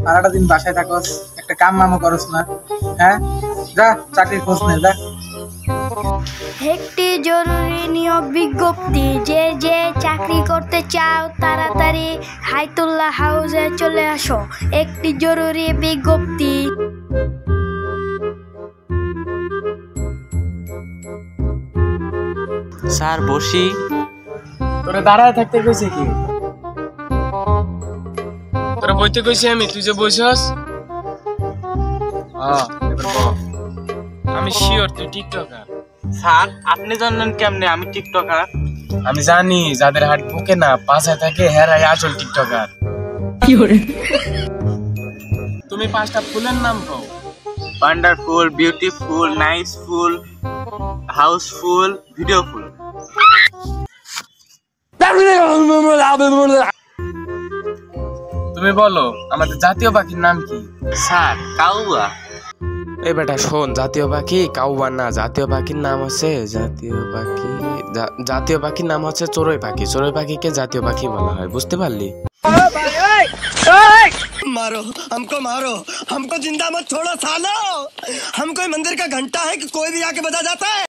সারাটা দিন বাসায় থাকস, একটা কাম মামো করস না। হ্যাঁ, যা চাকরির খোঁজ নে যা। একটি জরুরি নিয়োগ বিজ্ঞপ্তি, যে যে চাকরি করতে চাও তাড়াতাড়ি হায়তুল্লাহ হাউসে চলে আসো। একটি জরুরি বিজ্ঞপ্তি। স্যার বসি। তোরা দাঁড়ায় থাকতে কইছে কি? তোরা বইতে কইছি আমি, তুই যে বইছস। আমি শিওর তুই টিকটকার। স্যার আপনি জানেন কেমনে আমি টিকটকার? আমি জানি যাদের হাত বুকে না পাশায় থাকে হেরাই আসল টিকটকার। তুমি পাঁচটা ফুলের নাম কও। Wonderful, beautiful, niceful, houseful, videoful. তুমি বলো আমাদের জাতীয় পাখির নাম কি? স্যার কাউয়া। এই বেটা শোন, জাতীয় পাখি কাউয়া না, জাতীয় পাখির নাম হচ্ছে জাতীয় পাখির নাম হচ্ছে চড়ুই পাখি। চড়ুই পাখিকে জাতীয় পাখি বলা হয়, বুঝতে পারলি? मारो हमको जिंदा मत छोड़ो सालो। हम कोई मंदिर का घंटा है कि कोई भी आके बजा जाता है।